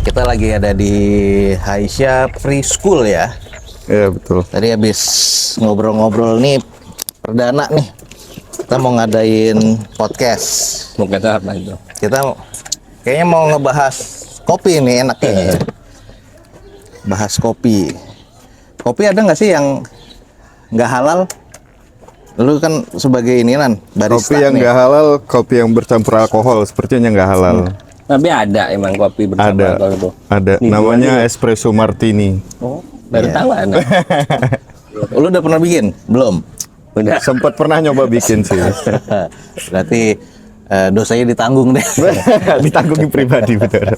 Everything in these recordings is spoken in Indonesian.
Kita lagi ada di Haisha Preschool ya. Iya betul. Tadi habis ngobrol-ngobrol nih perdana nih. Kita mau ngadain podcast. Mau kata apa itu? Kita kayaknya mau ngebahas kopi nih enak kayaknya. Bahas kopi. Kopi ada nggak sih yang nggak halal? Lu kan sebagai ini kan barista Kopi yang nih. nggak halal, kopi yang bercampur alkohol sepertinya nggak halal. Tapi ada emang kopi bersama Ada, alkohol itu. ada. Di Namanya espresso martini. Oh, baru Iya. tahu ada. Lu udah pernah bikin? Belum. Udah. Sempat pernah nyoba bikin sih. Berarti dosanya ditanggung deh. Ditanggungi pribadi betul.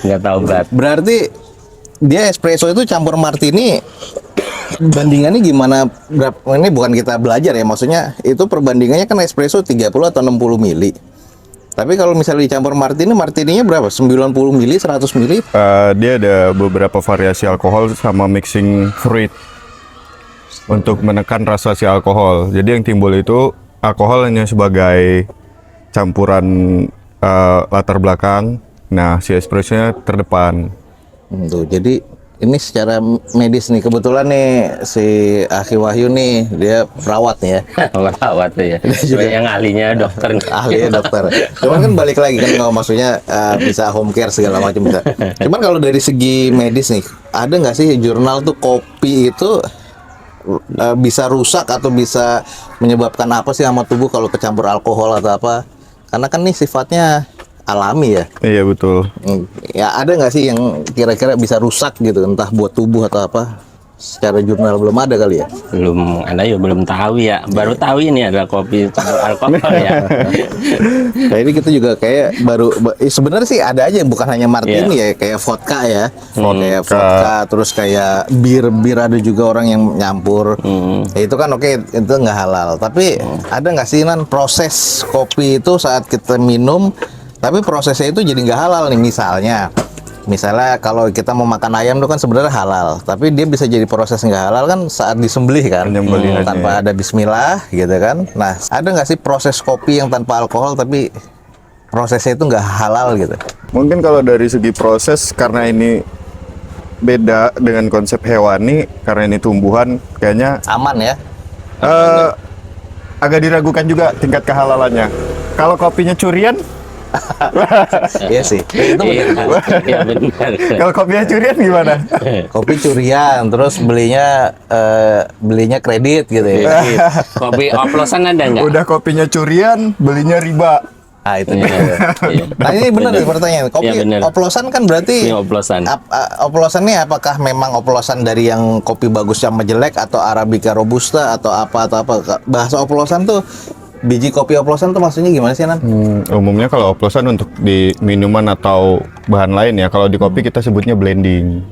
Nggak tahu berat. Berarti dia espresso itu campur martini bandingannya gimana? Ini bukan kita belajar ya, maksudnya itu perbandingannya kan espresso 30 atau 60 mili. Tapi kalau misalnya dicampur martininya berapa? 90 mili, 100 mili? Dia ada beberapa variasi alkohol sama mixing fruit untuk menekan rasa si alkohol. Jadi yang timbul itu alkohol hanya sebagai campuran latar belakang. Nah, si espressonya terdepan. Tuh, jadi ini secara medis nih, kebetulan nih si Akhi Wahyu nih dia perawat nih ya. Perawat tuh ya. juga. Yang ahlinya dokter. Ahli dokter. Cuman kan balik lagi kan kalau maksudnya bisa home care segala macam bisa. Cuman kalau dari segi medis nih, ada nggak sih jurnal tuh kopi itu bisa rusak atau bisa menyebabkan apa sih sama tubuh kalau kecampur alkohol atau apa? Karena kan nih sifatnya alami ya. Iya betul. Ya ada nggak sih yang kira-kira bisa rusak gitu, entah buat tubuh atau apa? Secara jurnal belum ada kali ya. Belum ada ya, belum tahu ya. Baru tahu ini adalah kopi campur alkohol ya. Kayak ini kita juga kayak baru sebenarnya sih ada aja bukan hanya martini ya, kayak vodka ya. Kayak vodka terus kayak bir ada juga orang yang nyampur. Ya, itu kan oke, itu nggak halal. Tapi ada nggak sih Nan proses kopi itu saat kita minum tapi prosesnya itu jadi nggak halal nih, misalnya kalau kita mau makan ayam itu kan sebenarnya halal, tapi dia bisa jadi proses nggak halal kan saat disembelih kan, Penyembelihannya. tanpa ada bismillah gitu kan. Nah, ada nggak sih proses kopi yang tanpa alkohol tapi prosesnya itu nggak halal gitu? Mungkin kalau dari segi proses, karena ini beda dengan konsep hewani, karena ini tumbuhan, kayaknya Aman ya? agak diragukan juga tingkat kehalalannya. Kalau kopinya curian, Iya sih. Itu benar. Iya benar. kalau kopinya curian gimana? Kopi curian, terus belinya kredit gitu ya. Kopi oplosan ada nggak? Udah kopinya curian, belinya riba. Ah itu Iya, dia. iya. Nah ini benar nih pertanyaan. Kopi Iya, benar. oplosan kan berarti Ini oplosan. oplosannya apakah memang oplosan dari yang kopi bagus sama jelek atau Arabica Robusta atau apa? Bahasa oplosan tuh biji kopi oplosan tuh maksudnya gimana sih Nan? Umumnya kalau oplosan untuk di minuman atau bahan lain ya. Kalau di kopi kita sebutnya blending,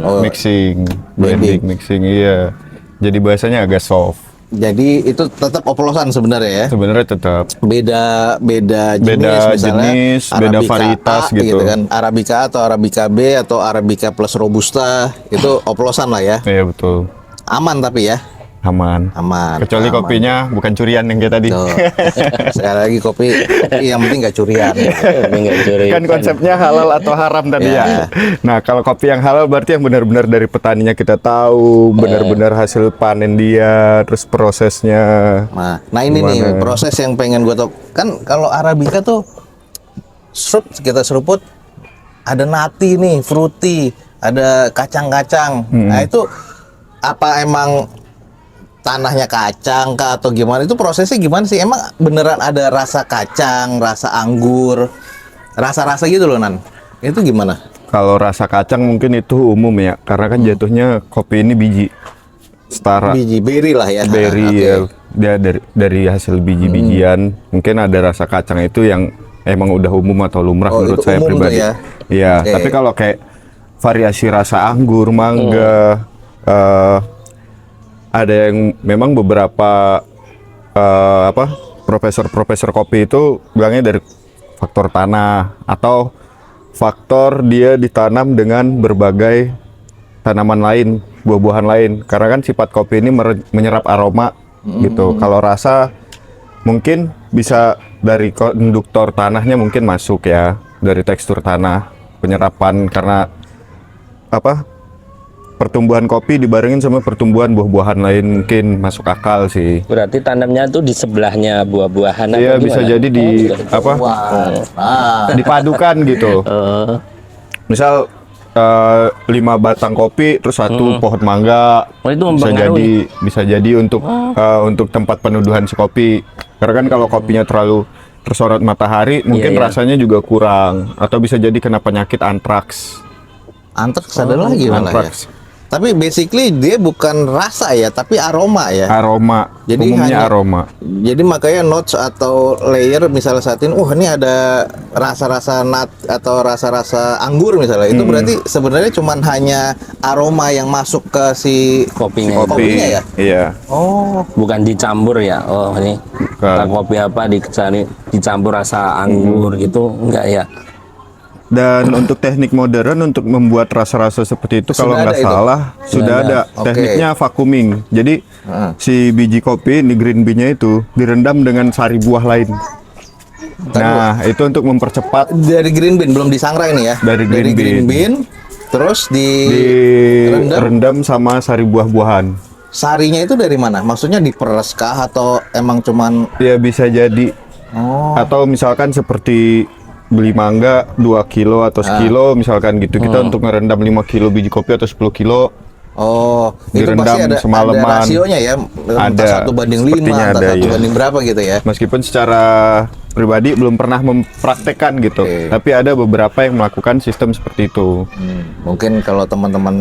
Oh, mixing, blending. mixing. Iya. Jadi bahasanya agak soft. jadi itu tetap oplosan sebenarnya ya. Sebenarnya tetap Beda jenis Beda misalnya jenis, beda Arabica varietas A gitu. kan. Arabica atau Arabica B atau Arabica plus Robusta itu oplosan lah ya. iya betul. Aman tapi ya. Aman. Kecuali Aman. kopinya bukan curian yang kayak tadi. Tuh. Sekali lagi kopi yang penting nggak curian. Ini nggak curi. Kan konsepnya halal atau haram tadi Ya. ya. Nah, kalau kopi yang halal berarti yang benar-benar dari petaninya kita tahu, benar-benar hasil panen dia, terus prosesnya. Nah ini nih Gimana? proses yang pengen gue tahu. Kan kalau Arabica tuh kita seruput ada nati nih, fruity, ada kacang-kacang. Nah itu apa emang tanahnya kacang kah atau gimana? Itu prosesnya gimana sih? Emang beneran ada rasa kacang, rasa anggur, rasa-rasa gitu loh Nan? Itu gimana? Kalau rasa kacang mungkin itu umum ya, karena kan jatuhnya kopi ini biji setara Biji berry lah ya. berry Oke. ya. Dia dari hasil biji-bijian. Mungkin ada rasa kacang itu yang emang udah umum atau lumrah Oh, menurut itu saya umum tuh pribadi. ya? Iya, Oke. tapi kalau kayak variasi rasa anggur, mangga, ada yang memang beberapa profesor kopi itu bilangnya dari faktor tanah atau faktor dia ditanam dengan berbagai tanaman lain, buah-buahan lain. Karena kan sifat kopi ini menyerap aroma gitu. Kalau rasa mungkin bisa dari konduktor tanahnya mungkin masuk ya, dari tekstur tanah. penyerapan karena apa? Pertumbuhan kopi dibarengin sama pertumbuhan buah-buahan lain mungkin masuk akal sih. Berarti tanamnya tuh di sebelahnya buah-buahan Iya, apa bisa gimana? jadi di apa? Dipadukan gitu. Misal 5 batang kopi terus 1 pohon mangga. Oh, itu bisa mempengaruhi. bisa jadi untuk tempat peneduhan si kopi. Karena kan kalau kopinya terlalu tersorot matahari mungkin iya. rasanya juga kurang atau bisa jadi kena penyakit antraks. Antraks ada lagi malah ya. Antraks. Tapi basically dia bukan rasa ya, tapi aroma ya. Aroma. Jadi Umumnya hanya- aroma. Jadi makanya notes atau layer misalnya saat ini, ini ada rasa-rasa nut atau rasa-rasa anggur misalnya. Itu berarti sebenarnya cuman hanya aroma yang masuk ke si Kopinya. kopinya ya? Iya. Oh, Bukan dicampur ya. Oh, ini Bukan. kita kopi apa dicampur rasa anggur gitu enggak ya? Dan untuk teknik modern untuk membuat rasa-rasa seperti itu kalau Sudah nggak ada itu? salah sudah ada. Oke. Tekniknya vacuuming. Jadi si biji kopi di green bean-nya itu direndam dengan sari buah lain. Nah, itu untuk mempercepat dari green bean belum disangrai ini ya? Dari green bean, terus rendam. direndam sama sari buah-buahan. Sarinya itu dari mana? Maksudnya diperes kah atau emang cuman Ya bisa jadi. Atau misalkan seperti beli mangga 2 kilo atau sekilo misalkan gitu. Kita untuk ngerendam 5 kilo biji kopi atau 10 kilo. Itu direndam pasti ada semalaman. rasionya ya? Entah Ada. 1:5, Sepertinya entah ada, 1 banding berapa gitu ya? Meskipun secara pribadi belum pernah mempraktekkan gitu. Oke. Tapi ada beberapa yang melakukan sistem seperti itu. Mungkin kalau teman-teman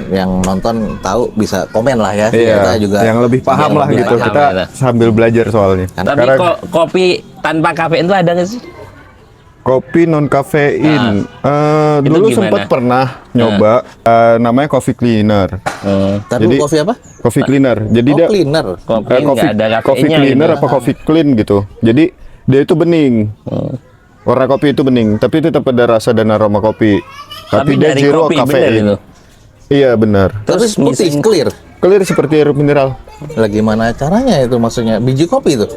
yang nonton tahu bisa komen lah ya. Iya, Kita juga yang lebih paham Yang lah lebih gitu. paham Kita ya. sambil belajar soalnya. Tapi Sekarang kok kopi tanpa kafein itu ada nggak sih? kopi non kafein. Itu Dulu gimana? sempat pernah nyoba namanya coffee cleaner. tapi Jadi- kopi apa? Coffee cleaner. Jadi dia Cleaner. Kopi coffee, nggak ada coffee kafeinnya cleaner gitu. apa coffee clean gitu. Jadi dia itu bening. Warna kopi itu bening, tapi tetap ada rasa dan aroma kopi. Tapi dia dari zero kopi, bener kafein. itu. Iya benar. Terus Terus putih, missing- clear. Clear seperti air mineral. Lah gimana caranya itu maksudnya? Biji kopi itu?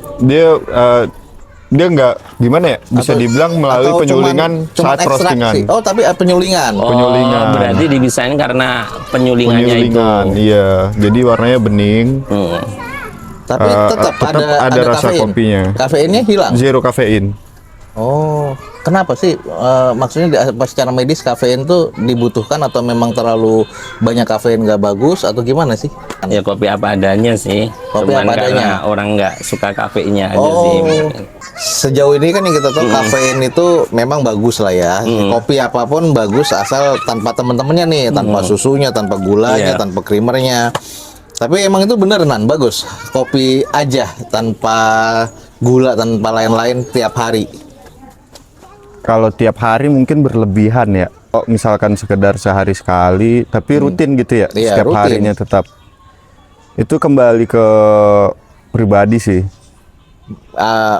Dia nggak gimana ya? Bisa Atau- dibilang melalui atau penyulingan cuman saat ekstraksi? roastingan. Oh, tapi penyulingan. Penyulingan. Berarti dibisain karena penyulingannya Penyulingan, itu. iya. Jadi warnanya bening. Tapi tetap ada rasa kafein. kopinya. Kafeinnya hilang. Zero kafein. Oh, kenapa sih? Maksudnya secara medis kafein tuh dibutuhkan atau memang terlalu banyak kafein nggak bagus atau gimana sih? Ya kopi apa adanya sih. Kopi Cuman apa adanya. karena orang nggak suka kafeinnya aja Oh, sih. sejauh ini kan yang kita tahu kafein itu memang bagus lah ya. Kopi apapun bagus asal tanpa temen-temennya nih, tanpa susunya, tanpa gulanya, Iya. tanpa creamernya. Tapi emang itu bener Nan, bagus. Kopi aja tanpa gula, tanpa lain-lain tiap hari. Kalau tiap hari mungkin berlebihan ya. Oh, misalkan sekedar sehari sekali, tapi rutin gitu ya. Iya, Setiap rutin. harinya tetap. Itu kembali ke pribadi sih.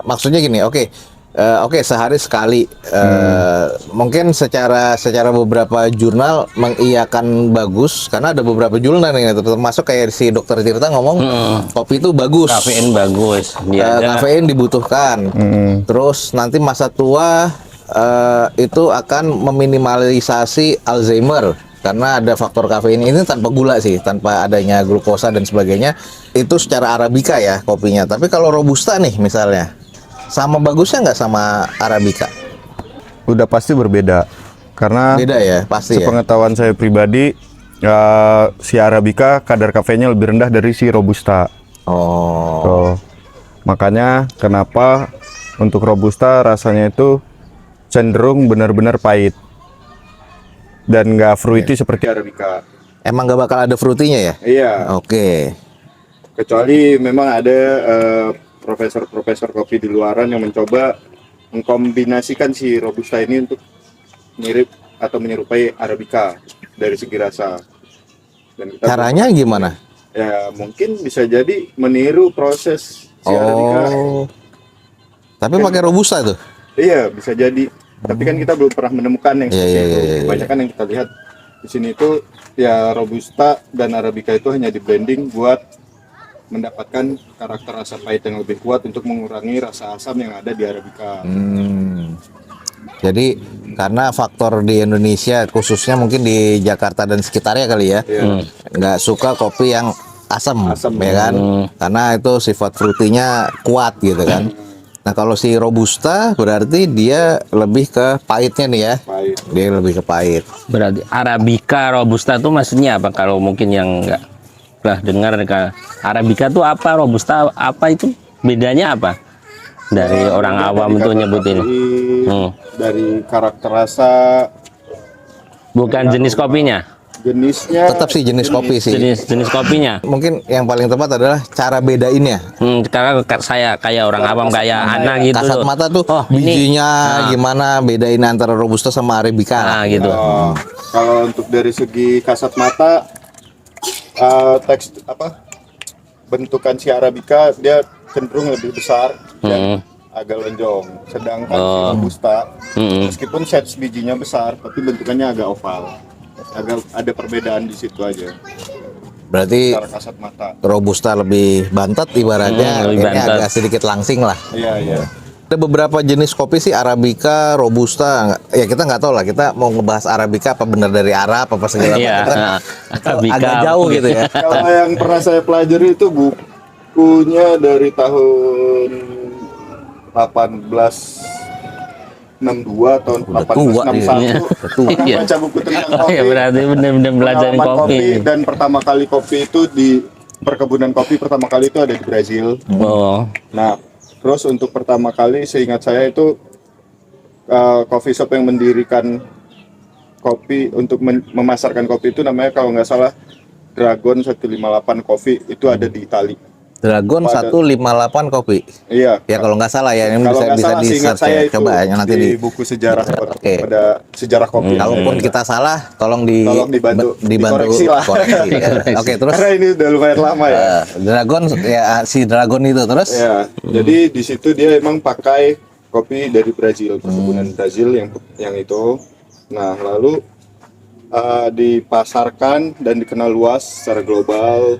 Maksudnya gini, oke, sehari sekali. Mungkin secara beberapa jurnal mengiyakan bagus karena ada beberapa jurnal yang termasuk kayak si dokter Tirta ngomong kopi itu bagus. Kafein bagus. Dia ada Kafein dibutuhkan. Terus nanti masa tua itu akan meminimalisasi Alzheimer karena ada faktor kafein ini tanpa gula sih, tanpa adanya glukosa dan sebagainya. Itu secara arabica ya kopinya. Tapi kalau robusta nih misalnya, sama bagusnya nggak sama arabica? Udah pasti berbeda. Karena Beda ya, pasti ya. sepengetahuan saya pribadi, si Arabica kadar kafeinnya lebih rendah dari si Robusta. Oh, So, makanya kenapa untuk Robusta rasanya itu cenderung benar-benar pahit dan nggak fruity seperti Arabica. emang nggak bakal ada fruitynya ya? Iya. Oke. Kecuali memang ada profesor-profesor kopi di luaran yang mencoba mengkombinasikan si Robusta ini untuk mirip atau menyerupai Arabica dari segi rasa. Dan kita Caranya gimana? ya mungkin bisa jadi meniru proses si Arabica. Oh, tapi pakai robusta tuh? Iya, bisa jadi. Tapi kan kita belum pernah menemukan yang Iya, seperti iya, itu. iya, iya. Kebanyakan yang kita lihat di sini itu ya Robusta dan Arabica itu hanya di blending buat mendapatkan karakter rasa pahit yang lebih kuat untuk mengurangi rasa asam yang ada di Arabica. Jadi karena faktor di Indonesia khususnya mungkin di Jakarta dan sekitarnya kali ya, nggak suka kopi yang asam, ya kan? Karena itu sifat fruitynya kuat gitu kan. Nah kalau si Robusta berarti dia lebih ke pahitnya nih ya, dia lebih ke pahit. Berarti Arabica Robusta tuh maksudnya apa? Kalau mungkin yang nggak pernah dengar, Arabica tuh apa, Robusta apa, itu bedanya apa? Dari orang awam tuh nyebutin. Dari karakter rasa, Bukan jenis kopinya. jenisnya Tetap sih jenis kopi sih. Jenis kopinya. Mungkin yang paling tepat adalah cara bedainnya. Karena saya kayak orang awam kayak Ana gitu. Kasat mata tuh Oh, ini. bijinya gimana bedain antara Robusta sama Arabica. Nah, gitu. kalau untuk dari segi kasat mata, teks apa bentukan si Arabica dia cenderung lebih besar dan agak lonjong, sedangkan si Robusta meskipun set bijinya besar tapi bentukannya agak oval, agak ada perbedaan di situ aja Berarti secara kasat mata. Robusta lebih bantet ibaratnya, lebih ini bantet. agak sedikit langsing lah. Iya. Ada beberapa jenis kopi sih, Arabica, Robusta. Ya kita nggak tahu lah, kita mau ngebahas Arabica apa benar dari Arab apa segala Iya. macam. Arabica Agak jauh gitu ya. Kalau yang pernah saya pelajari itu bukunya dari tahun 1862 tahun Udah tua dia. 1861. Udah tua. Pernah Iya. baca buku tentang Oh kopi. ya, berarti benar-benar belajar Pengalaman kopi. dan pertama kali kopi itu di perkebunan kopi pertama kali itu ada di Brazil. Oh, Nah, terus untuk pertama kali seingat saya itu coffee shop yang mendirikan kopi untuk memasarkan kopi itu namanya kalau nggak salah Dragon 158 Coffee, itu ada di Itali. Dragon 158 kopi. Iya. Ya kalau nggak salah ya, ini Kalau bisa nggak salah di seingat search saya ya. itu Coba ya nanti di. buku sejarah Oke. pada sejarah kopi. Kalaupun kita salah, tolong dibantu dibantu dikoreksi lah. koreksi, ya. Oke, terus Karena ini udah lumayan lama ya. Dragon ya, si Dragon itu terus Ya, jadi di situ dia emang pakai kopi dari Brazil, perkebunan Brazil yang itu. Nah, lalu dipasarkan dan dikenal luas secara global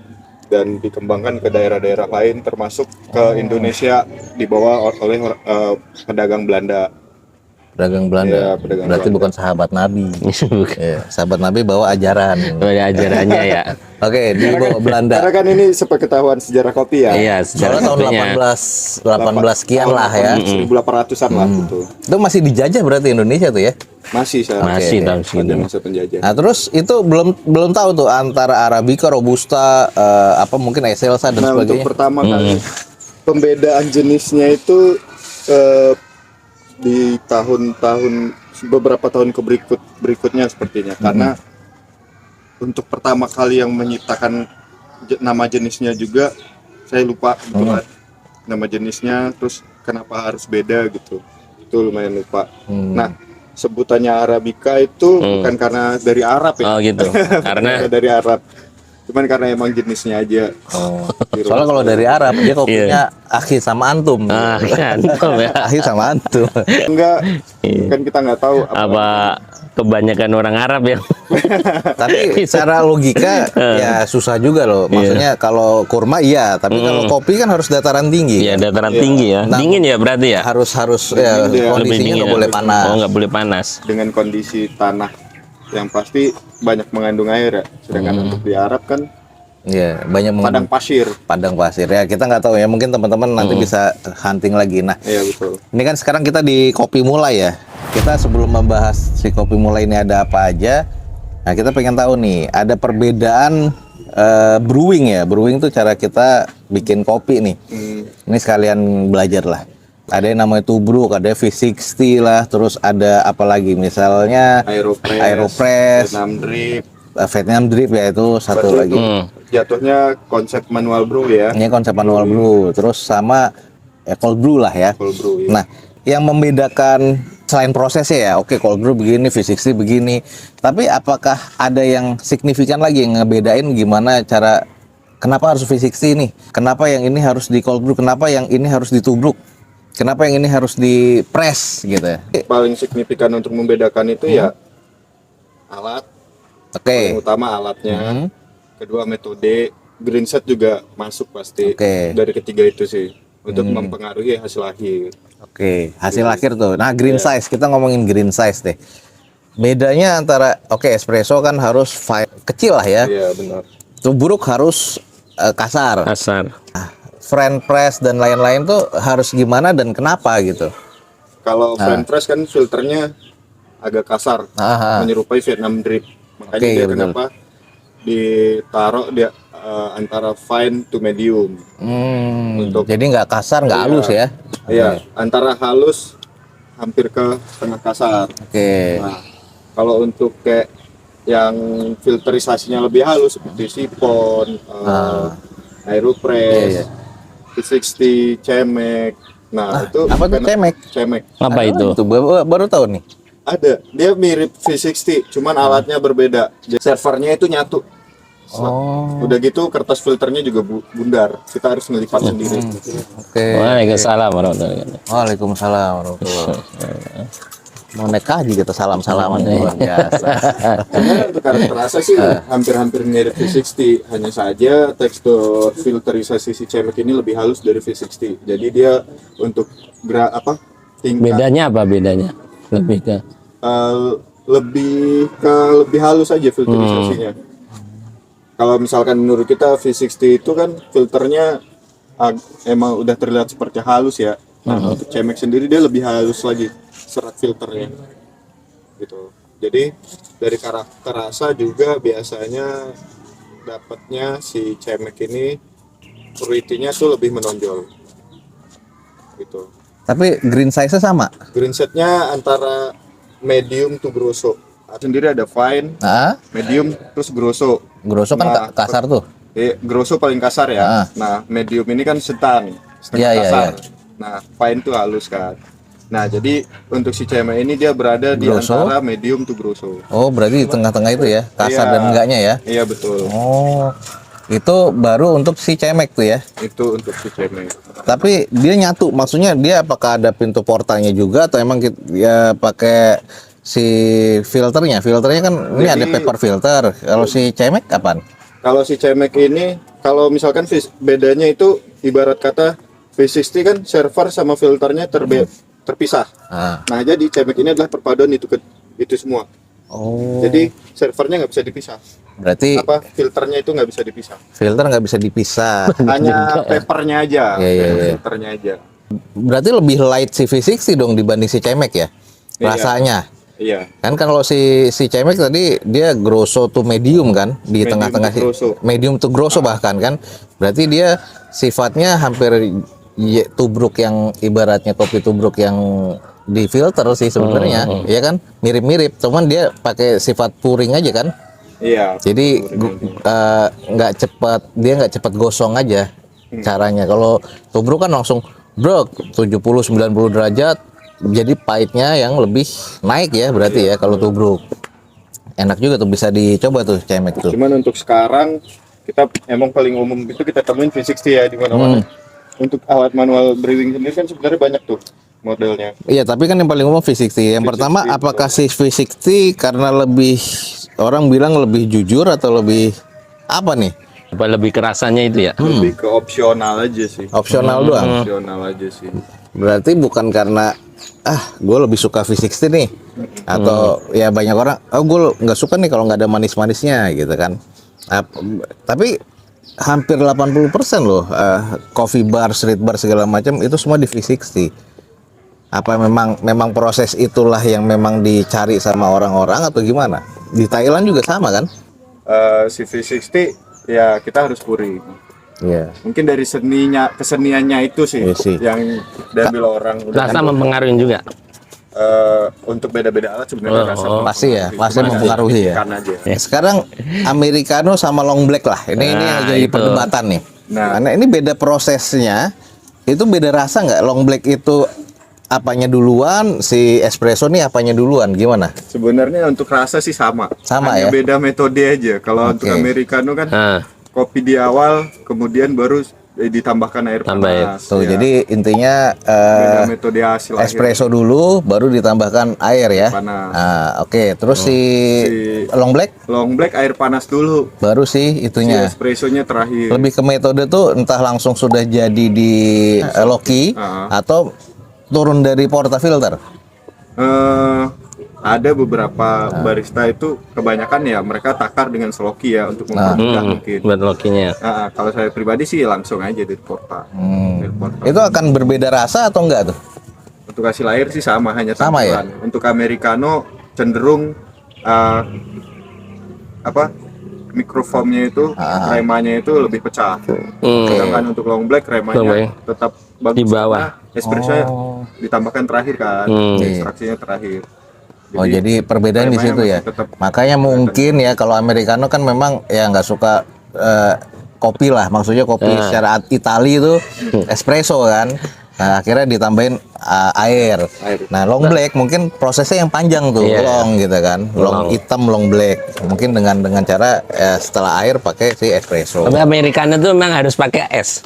dan dikembangkan ke daerah-daerah lain, termasuk ke Indonesia dibawa oleh pedagang Belanda. pedagang Belanda. Iya, pedagang Berarti Belanda. bukan sahabat Nabi. Ya, sahabat Nabi bawa ajaran. ada ajarannya ya. Oke, dibawa Belanda. Karena kan ini sepengetahuan sejarah kopi ya. Iya, sejarah Soalnya tahun kopinya. 18 sekian lah ya. 1800-an lah gitu. Itu masih dijajah berarti Indonesia tuh ya. Masih saya Masih tahun pada segitu. masa penjajah. Nah, terus itu belum tahu tuh antara Arabica, Robusta, apa mungkin Excelsa dan Nah, untuk sebagainya. pertama kali pembedaan jenisnya itu di tahun-tahun beberapa tahun berikutnya sepertinya, karena untuk pertama kali yang menyiptakan nama jenisnya juga saya lupa betul nama jenisnya, terus kenapa harus beda gitu, itu lumayan lupa. Nah, sebutannya Arabica itu bukan karena dari Arab ya. Oh gitu. Karena Bukan dari Arab, cuman karena emang jenisnya aja. Soalnya kalau dari Arab dia kopinya akhi sama antum. mantap ya. Akhi sama antum. Enggak, kan kita nggak tahu Apa kebanyakan orang Arab ya? Tapi secara logika ya susah juga loh. Maksudnya kalau kurma iya, tapi kalau kopi kan harus dataran tinggi. Iya, dataran tinggi ya. Nah, Dingin ya berarti ya? Harus ya, Dingin dia. kondisinya nggak ya? boleh panas. Oh, nggak boleh panas. dengan kondisi tanah yang pasti banyak mengandung air ya. Sedangkan untuk di Arab kan Iya, banyak padang pasir. padang pasir ya. Kita nggak tahu ya. Mungkin teman-teman nanti bisa hunting lagi. Nah, Iya betul. ini kan sekarang kita di Kopi Mulai ya. Kita sebelum membahas si Kopi Mulai ini ada apa aja. Nah, kita pengen tahu nih, ada perbedaan brewing ya. Brewing tuh cara kita bikin kopi nih. Ini sekalian belajar lah. Ada yang namanya tubruk, ada V60 lah, terus ada apa lagi? Misalnya Aeropress, Vietnam drip. Vietnam drip ya, itu satu Berarti lagi. itu jatuhnya konsep manual brew ya. Ini konsep manual brew, terus sama cold brew lah ya. Cold brew ya. Nah, yang membedakan selain prosesnya ya, oke cold brew begini, V60 begini, tapi apakah ada yang signifikan lagi yang ngebedain gimana cara, kenapa harus V60 nih? Kenapa yang ini harus di cold brew? Kenapa yang ini harus ditubruk? Kenapa yang ini harus di press gitu ya? Paling signifikan untuk membedakan itu ya alat. Oke. Yang utama alatnya. Kedua metode. Green set juga masuk pasti. Oke. Dari ketiga itu sih untuk mempengaruhi hasil akhir. Oke, hasil akhir tuh. Nah, green size, kita ngomongin green size deh. Bedanya antara espresso kan harus kecil lah ya. Iya, benar. Tubruk harus kasar. Kasar. French press dan lain-lain tuh harus gimana dan kenapa gitu. Kalau French press kan filternya agak kasar, Aha. menyerupai Vietnam drip. Makanya Oke, dia betul. kenapa ditaruh dia antara fine to medium. Jadi nggak kasar, nggak halus ya. Iya, antara halus hampir ke setengah kasar. Oke. Nah, kalau untuk kayak yang filterisasinya lebih halus seperti sipon, Aeropress, V60, Cemek. Nah, itu Apa tuh cemek? Cemek. Apa itu? Itu baru tahu nih. Ada, dia mirip V60, cuman alatnya berbeda. Jadi servernya itu nyatu. Udah gitu kertas filternya juga bundar. Kita harus ngelipat sendiri. Oke. Waalaikumsalam warahmatullahi wabarakatuh. Waalaikumsalam warahmatullahi wabarakatuh. Mau nekah juga kita salam-salaman luar biasa. Sebenarnya untuk karakterasa sih hampir-hampir mirip V60, hanya saja tekstur filterisasi si Cemek ini lebih halus dari V60. Jadi dia untuk tingkat Bedanya apa bedanya? Lebih ke lebih halus aja filterisasinya. Kalau misalkan menurut kita V60 itu kan filternya emang udah terlihat seperti halus ya. Nah, untuk Cemek sendiri dia lebih halus lagi serat filternya. Gitu. Jadi dari karakter rasa juga biasanya dapatnya si Cemek ini fruity-nya tuh lebih menonjol. Gitu. Tapi green size-nya sama. Green set-nya antara medium to grosso. Sendiri ada fine, Nah, medium, terus grosso. grosso kan Nah, kasar tuh. Grosso paling kasar ya. Nah, medium ini kan setengah Iya, iya, kasar. Nah, fine tuh halus kan. Nah, jadi untuk si Cemek ini dia berada di Grosso? antara medium to grosso. Oh, berarti di tengah-tengah itu ya, kasar Iya. dan enggaknya ya. Iya betul. Oh, itu baru untuk si cemek tuh ya. Itu untuk si Cemek. Tapi dia nyatu, maksudnya dia apakah ada pintu portanya juga atau emang ya pakai si filternya? Filternya kan ini ada paper filter. Kalau si cemek kapan? Kalau si Cemek ini, kalau misalkan bedanya itu ibarat kata V60 kan server sama filternya terpisah. Nah, jadi Cemek ini adalah perpaduan itu semua. Oh. Jadi servernya nggak bisa dipisah. Berarti Filternya itu nggak bisa dipisah. filter nggak bisa dipisah. Hanya papernya aja, Iya. filternya aja. Berarti lebih light si V60 dong dibanding si cemek ya? Rasanya. Iya. Kan kalau si cemek tadi dia grosso to medium kan di Medium tengah-tengah to grosso. medium to grosso bahkan kan. Berarti dia sifatnya hampir tubruk yang ibaratnya kopi tubruk yang di filter sih sebenarnya, ya kan? Mirip-mirip, cuman dia pakai sifat puring aja kan. Iya. Jadi nggak nggak cepat gosong aja caranya. Kalau tubruk kan langsung brok 70-90 derajat, jadi pahitnya yang lebih naik ya berarti ya kalau tubruk. Enak juga tuh, bisa dicoba tuh cemek tuh. Cuman untuk sekarang kita emang paling umum itu kita temuin V60 ya di mana-mana. Untuk alat manual brewing sendiri kan sebenarnya banyak tuh modelnya. Iya, tapi kan yang paling umum V60. Yang pertama, apakah si V60 karena lebih orang bilang lebih jujur atau lebih apa nih? apa lebih kerasanya itu ya? Lebih ke opsional aja sih. Opsional doang. Opsional aja sih. Berarti bukan karena gue lebih suka V60 nih, atau ya banyak orang, gue nggak suka nih kalau nggak ada manis-manisnya gitu kan. Tapi hampir 80% loh coffee bar, street bar segala macam itu semua di V60. Apa memang proses itulah yang memang dicari sama orang-orang atau gimana? Di Thailand juga sama kan? Si V60 ya kita harus pouring. Iya. Mungkin dari keseniannya itu sih Iya sih. yang diambil orang. Rasa mempengaruhi juga. Untuk beda-beda alat sebenarnya rasa Pasti ya, pasti mempengaruhi ya. Aja. Sekarang Americano sama long black lah. Ini yang jadi itu. perdebatan nih. Nah. Karena ini beda prosesnya. Itu beda rasa nggak? Long black itu apanya duluan, si espresso nih apanya duluan? Gimana? Sebenarnya untuk rasa sih sama. Sama Hanya ya? beda metode aja. Kalau untuk Oke. Americano kan kopi di awal, kemudian baru ditambahkan air Tambah air. panas. Tuh, ya. jadi intinya Beda metode hasil akhir. espresso dulu, baru ditambahkan air ya. Panas. Oke. Terus si long black, Long black air panas dulu. baru si Si itunya. espressonya terakhir. Lebih ke metode tuh entah langsung sudah jadi di loki atau turun dari portafilter? Ada beberapa barista itu kebanyakan ya mereka takar dengan sloki ya untuk mempermudah mungkin. Buat lokinya. Kalau saya pribadi sih langsung aja dari porta. Dari porta. Itu akan berbeda rasa atau enggak tuh? Untuk hasil air sih sama, hanya Sama ya? tampilan. Untuk americano cenderung mikrofoamnya itu, remanya itu lebih pecah. Sedangkan untuk long black remanya tetap bagus. Di bawah. Karena espresso ditambahkan terakhir kan, ekstraksinya terakhir. Jadi perbedaan di situ ya. Makanya mungkin ya kalau americano kan memang ya nggak suka kopi lah, maksudnya kopi secara Itali itu espresso kan. Nah, akhirnya ditambahin air. Nah, long black mungkin prosesnya yang panjang tuh, long gitu kan. Long hitam, long black. Mungkin dengan cara setelah air pakai si espresso. Tapi americano itu memang harus pakai es.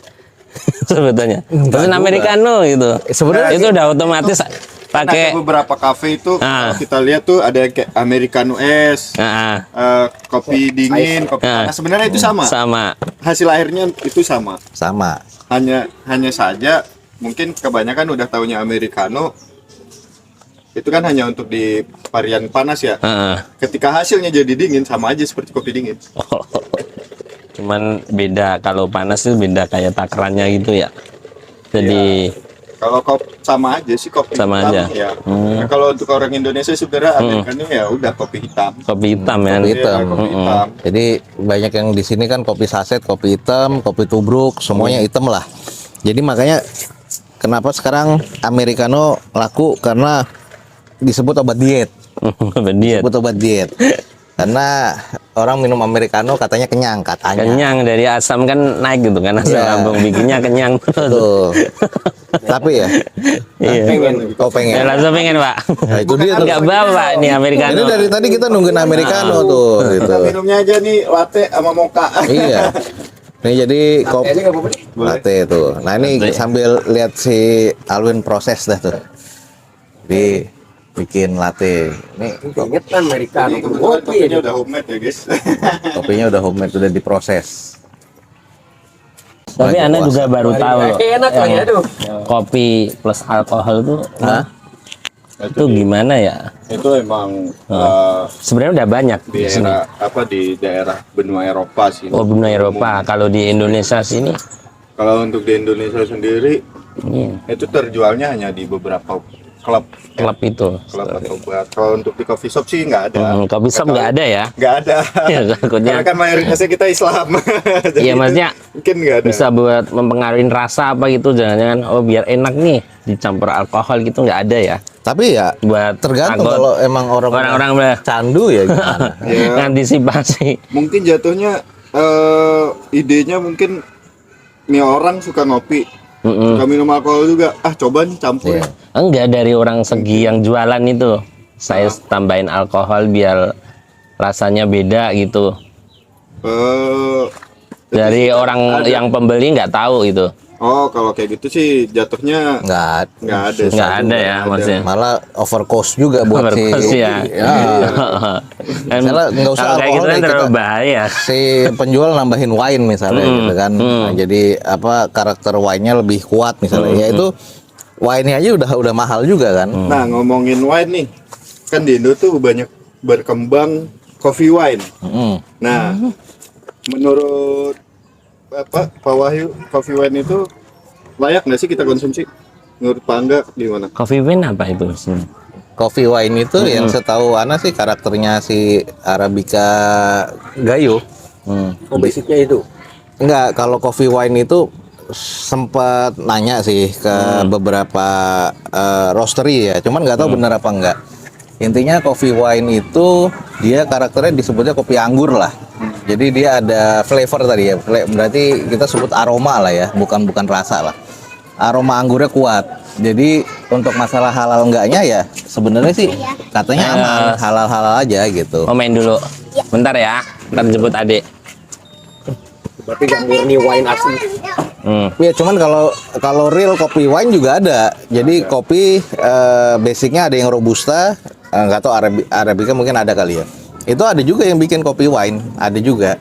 Sebetulnya. Terus americano gitu. Sebenarnya itu udah otomatis pakai Ada beberapa kafe itu kalau kita lihat tuh ada yang kayak americano es, kopi dingin, kopi panas. Sebenarnya itu sama. Sama. Hasil airnya itu sama. Sama. Hanya saja mungkin kebanyakan udah taunya americano itu kan hanya untuk di varian panas ya. Ketika hasilnya jadi dingin sama aja seperti kopi dingin. Cuman beda, kalau panas itu beda kayak takarannya gitu ya. Jadi kalau kopi sama aja sih, kopi sama hitam aja. ya. Nah, kalau untuk orang Indonesia sebenarnya americano ya udah kopi hitam. Kopi hitam ya. Kopi hitam. Kopi hitam. Jadi banyak yang di sini kan kopi saset, kopi hitam, kopi tubruk, semuanya hitam lah. Jadi makanya kenapa sekarang americano laku, karena disebut obat diet. Diet. Disebut obat diet. Karena orang minum americano katanya kenyang, katanya. Kenyang dari asam kan naik gitu kan, asam lambung bikinnya kenyang terus. Tuh. Tapi ya. Iya. Oh pengen. Ya, langsung pengen Pak. Nah, itu dia tuh. Nggak bawa ini americano. Ini dari tadi kita nungguin americano tuh. Gitu. Kita minumnya aja nih latte sama mocha. Iya. Ini jadi kopi latte tuh. Nah ini sambil lihat si Alwin proses dah tuh. Jadi bikin latte. Ini Ingetan americano Ini kebetulan kopinya udah homemade ya guys. kopinya udah homemade, udah diproses. Tapi Wah, Anda puasa. juga baru tahu loh, enak lah ya tuh. kopi plus alkohol itu Hah? itu gimana ya? Itu emang Sebenarnya udah banyak di di sini. daerah benua Eropa sih. Oh, benua Eropa. Kalau di Indonesia sini, Kalau untuk di Indonesia sendiri ini itu terjualnya hanya di beberapa klub klub itu. atau bar. Kalau untuk di coffee shop sih nggak ada. Kopi shop nggak ada ya? Nggak ada. Ya, takutnya. Karena kan mayoritasnya kita Islam. Jadi Iya, itu maksudnya mungkin nggak ada. Bisa buat mempengaruhi rasa apa gitu, jangan-jangan oh biar enak nih dicampur alkohol gitu, nggak ada ya? Tapi ya Buat tergantung takut kalau emang orang-orang udah candu ya gimana. antisipasi. Mungkin jatuhnya idenya mungkin nih orang suka ngopi, suka minum alkohol juga. Coba nih campur. Iya. Enggak, dari orang segi yang jualan itu saya tambahin alkohol biar rasanya beda gitu. Dari orang yang pembeli nggak tahu itu. Oh, kalau kayak gitu sih jatuhnya Nggak ada. Nggak ada ya maksudnya. malah overcost juga buat si Overcost ya. Kan Misalnya nggak usah kalau kayak gitu alkohol kan deh, terlalu kita- bahaya. si penjual nambahin wine misalnya gitu kan. Nah, jadi apa karakter wine-nya lebih kuat misalnya. Ya itu wine-nya aja udah mahal juga kan. Nah, ngomongin wine nih. Kan di Indo tuh banyak berkembang coffee wine. Nah, menurut Pak Wahyu, coffee wine itu layak nggak sih kita konsumsi? Menurut Pak Angga gimana? Coffee bean apa itu? Coffee wine itu yang setahu Ana sih karakternya si Arabica Gayo. Basicnya itu. Enggak, kalau coffee wine itu sempat nanya sih ke beberapa roastery ya, cuman nggak tahu benar apa enggak. Intinya coffee wine itu dia karakternya disebutnya kopi anggur lah. Jadi dia ada flavor tadi ya, berarti kita sebut aroma lah ya, bukan rasa lah. Aroma anggurnya kuat. Jadi untuk masalah halal enggaknya ya sebenarnya sih katanya aman, halal-halal aja gitu. Oh, main dulu. Bentar ya, ntar jemput adik. Berarti nggak murni wine asli. Ya cuman kalau real kopi wine juga ada. Jadi kopi basicnya ada yang robusta, nggak tahu Arabica mungkin ada kali ya. Itu ada juga yang bikin kopi wine, ada juga.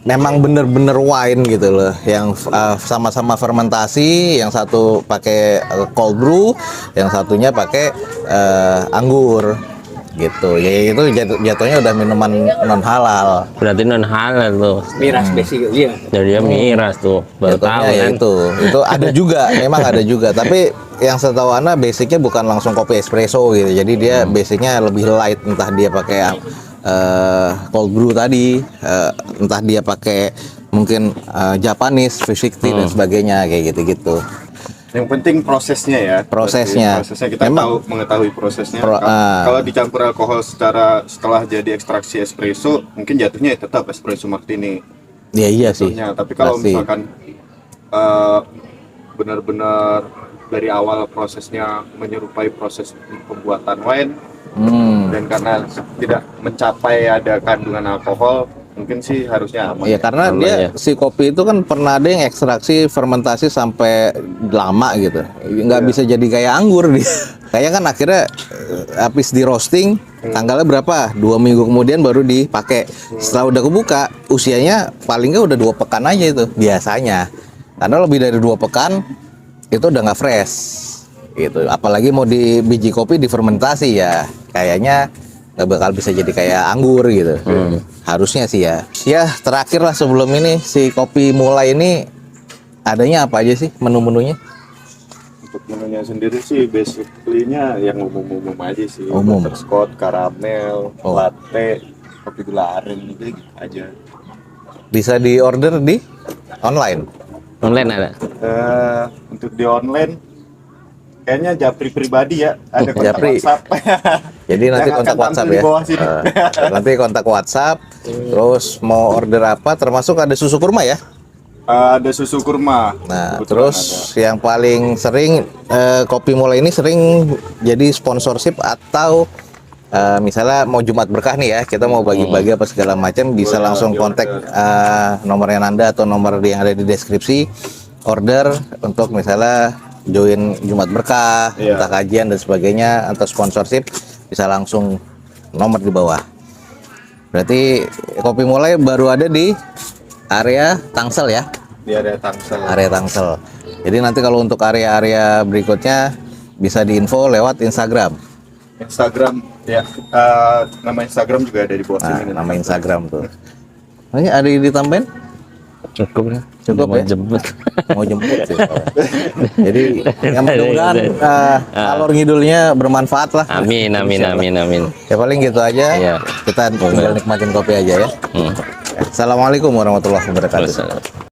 memang bener-bener wine gitu loh, yang sama-sama fermentasi, yang satu pakai cold brew, yang satunya pakai anggur gitu. Ya itu jatuhnya udah minuman non halal. Berarti non halal tuh. Miras basic iya. Jadi dia miras tuh. Baru tahu Jatuhnya ya kan. itu ada juga, memang ada juga. Tapi yang setahu Ana basicnya bukan langsung kopi espresso gitu. Jadi dia basicnya lebih light, entah dia pakai cold brew tadi, entah dia pakai mungkin Japanese V60 dan sebagainya kayak gitu-gitu. Yang penting prosesnya ya. Prosesnya. Prosesnya kita Memang- mengetahui prosesnya. Pro- Kalau dicampur alkohol setelah jadi ekstraksi espresso, mungkin jatuhnya tetap espresso martini. Ya iya sih. Jatuhnya. Tapi kalau Pasti. misalkan benar-benar dari awal prosesnya menyerupai proses pembuatan wine, dan karena tidak mencapai ada kandungan alkohol, mungkin sih harusnya aman. Iya, karena Aman dia ya. si kopi itu kan pernah ada yang ekstraksi fermentasi sampai lama gitu. Nggak bisa jadi kayak anggur dia. Kayak kan akhirnya habis di roasting, tanggalnya berapa? 2 minggu kemudian baru dipakai. Setelah udah kebuka, usianya paling nggak udah 2 pekan aja itu biasanya. Karena lebih dari 2 pekan itu udah nggak fresh gitu. Apalagi mau di biji kopi difermentasi ya, kayaknya nggak bakal bisa jadi kayak anggur gitu. Harusnya sih ya. Ya terakhir lah sebelum ini si kopi mulai ini adanya apa aja sih menu-menunya? Untuk menunya sendiri sih basically-nya yang umum-umum aja sih. Umum. Butterscotch, karamel, Oh. latte, kopi gula aren gitu aja. Bisa di order di online. Online ada. Untuk di online kayaknya Japri pribadi ya, ada kontak Japri. WhatsApp. Jadi nanti Yang kontak akan WhatsApp tampil ya. di bawah sini. Nanti kontak WhatsApp. Terus mau order apa? Termasuk ada susu kurma ya. Ada susu kurma. Nah, Kebetulan terus yang paling sering Kopi Mulai ini sering jadi sponsorship atau misalnya mau Jumat Berkah nih ya, kita mau bagi-bagi apa segala macam, bisa Boleh langsung kontak nomornya Nanda atau nomor yang ada di deskripsi, order untuk misalnya join Jumat Berkah, Iya. entah kajian dan sebagainya atau sponsorship, bisa langsung nomor di bawah. Berarti Kopi Mulai baru ada di area Tangsel ya. Dia ada Tangsel. Area Tangsel. Jadi nanti kalau untuk area-area berikutnya bisa diinfo lewat Instagram. Instagram ya, nama Instagram juga ada di bawah Nah, sini. nama Instagram tuh. Ini ada yang ditambahin? Cukup ya. Cukup Udah mau ya? jemput. Mau jemput sih. Jadi yang mudah-mudahan alur ngidulnya bermanfaat lah. Amin, amin, amin, amin. Ya paling gitu aja. Iya. Kita tinggal nikmatin kopi aja ya. Assalamualaikum warahmatullahi wabarakatuh. Terus,